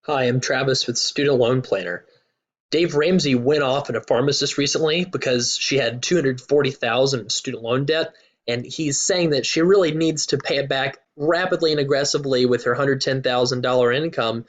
Hi, I'm Travis with Student Loan Planner. Dave Ramsey went off on a pharmacist recently because she had 240,000 in student loan debt, and he's saying that she really needs to pay it back rapidly and aggressively with her $110,000 income,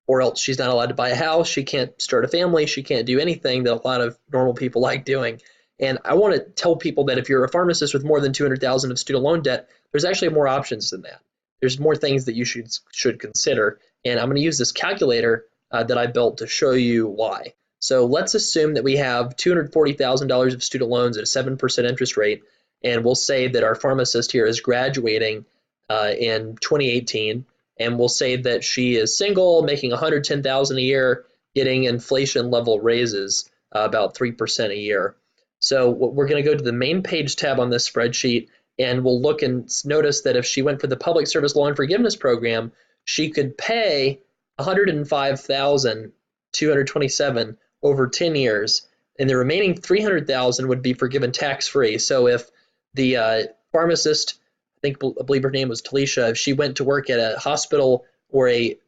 or else she's not allowed to buy a house, she can't start a family, she can't do anything that a lot of normal people like doing. And I want to tell people that if you're a pharmacist with more than 200,000 of student loan debt, there's actually more options than that. There's more things that you should consider, and I'm going to use this calculator that I built to show you why. So let's assume that we have $240,000 of student loans at a 7% interest rate, and we'll say that our pharmacist here is graduating in 2018, and we'll say that she is single, making $110,000 a year, getting inflation level raises about 3% a year. So we're going to go to the main page tab on this spreadsheet, and we'll look and notice that if she went for the public service loan forgiveness program, she could pay $105,227 over 10 years, and the remaining $300,000 would be forgiven tax-free. So if the pharmacist, I believe her name was Talisha, if she went to work at a hospital or a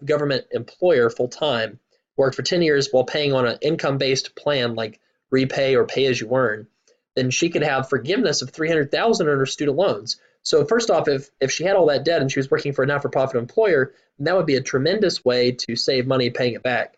government employer full-time, worked for 10 years while paying on an income-based plan like repay or pay as you earn, then she could have forgiveness of $300,000 on her student loans. So first off, if she had all that debt and she was working for a not-for-profit employer, then that would be a tremendous way to save money paying it back.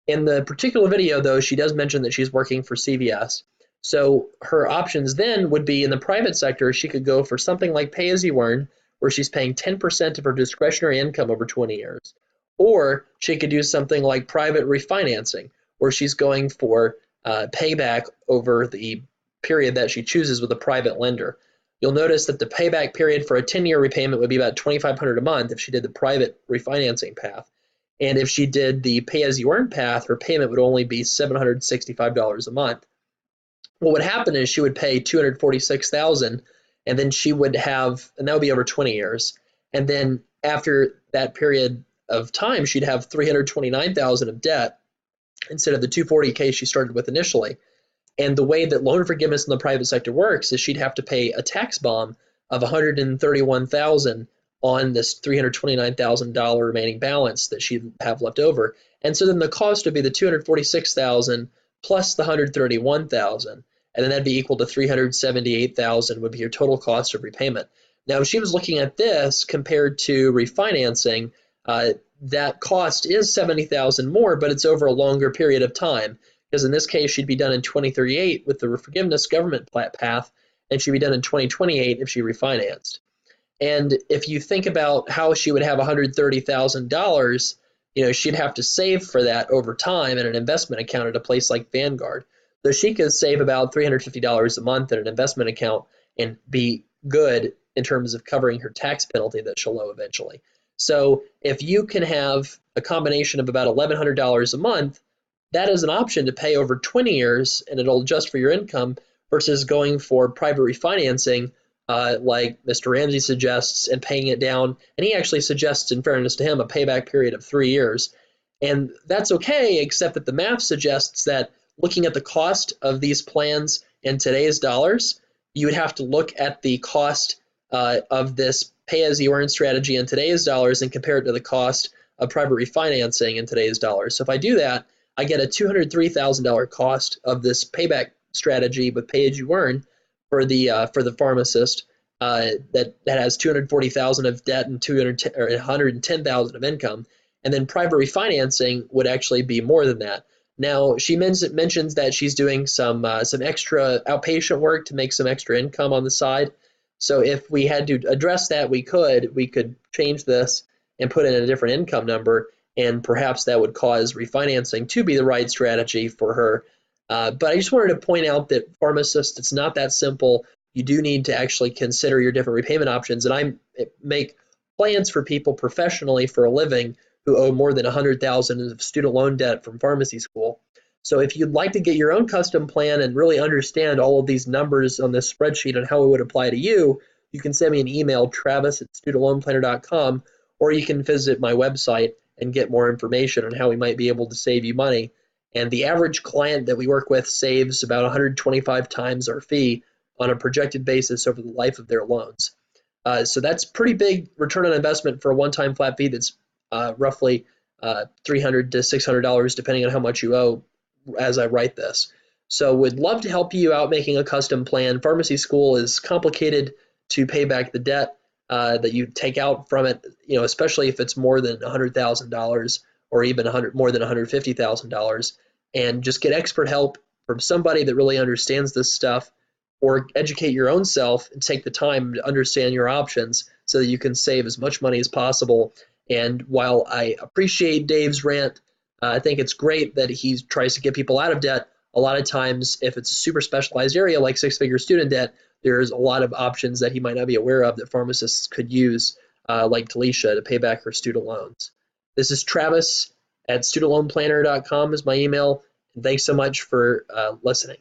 In the particular video, though, she does mention that she's working for CVS. So her options then would be in the private sector, she could go for something like pay as you earn, where she's paying 10% of her discretionary income over 20 years. Or she could do something like private refinancing, where she's going for payback over the period that she chooses with a private lender. You'll notice that the payback period for a 10-year repayment would be about $2,500 a month if she did the private refinancing path. And if she did the pay-as-you-earn path, her payment would only be $765 a month. What would happen is she would pay $246,000, and then she would have, and that would be over 20 years. And then after that period of time, she'd have $329,000 of debt instead of the $240K she started with initially. And the way that loan forgiveness in the private sector works is she'd have to pay a tax bomb of $131,000 on this $329,000 remaining balance that she'd have left over. And so then the cost would be the $246,000 plus the $131,000, and then that'd be equal to $378,000 would be your total cost of repayment. Now, if she was looking at this compared to refinancing, that cost is $70,000 more, but it's over a longer period of time. Because in this case, she'd be done in 2038 with the forgiveness government path, and she'd be done in 2028 if she refinanced. And if you think about how she would have $130,000, she'd have to save for that over time in an investment account at a place like Vanguard. So she could save about $350 a month in an investment account and be good in terms of covering her tax penalty that she'll owe eventually. So if you can have a combination of about $1,100 a month, that is an option to pay over 20 years, and it'll adjust for your income versus going for private refinancing like Mr. Ramsey suggests and paying it down. And he actually suggests, in fairness to him, a payback period of 3 years. And that's okay, except that the math suggests that looking at the cost of these plans in today's dollars, you would have to look at the cost of this pay-as-you-earn strategy in today's dollars and compare it to the cost of private refinancing in today's dollars. So if I do that, I get a $203,000 cost of this payback strategy with pay-as-you-earn for the pharmacist that has $240,000 of debt and $110,000 of income, and then private refinancing would actually be more than that. Now she mentions that she's doing some extra outpatient work to make some extra income on the side. So if we had to address that, we could change this and put in a different income number, and perhaps that would cause refinancing to be the right strategy for her. But I just wanted to point out that pharmacists, it's not that simple. You do need to actually consider your different repayment options. And I make plans for people professionally for a living who owe more than $100,000 of student loan debt from pharmacy school. So if you'd like to get your own custom plan and really understand all of these numbers on this spreadsheet and how it would apply to you, you can send me an email, travis@studentloanplanner.com, or you can visit my website and get more information on how we might be able to save you money. And the average client that we work with saves about 125 times our fee on a projected basis over the life of their loans. So that's pretty big return on investment for a one-time flat fee that's roughly $300 to $600 depending on how much you owe as I write this. So would love to help you out making a custom plan. Pharmacy school is complicated to pay back the debt that you take out from it, especially if it's more than $100,000 or even more than $150,000, and just get expert help from somebody that really understands this stuff, or educate your own self and take the time to understand your options so that you can save as much money as possible. And while I appreciate Dave's rant, I think it's great that he tries to get people out of debt. A lot of times, if it's a super specialized area like six-figure student debt, there's a lot of options that he might not be aware of that pharmacists could use, like Talisha, to pay back her student loans. This is Travis at studentloanplanner.com is my email. And thanks so much for listening.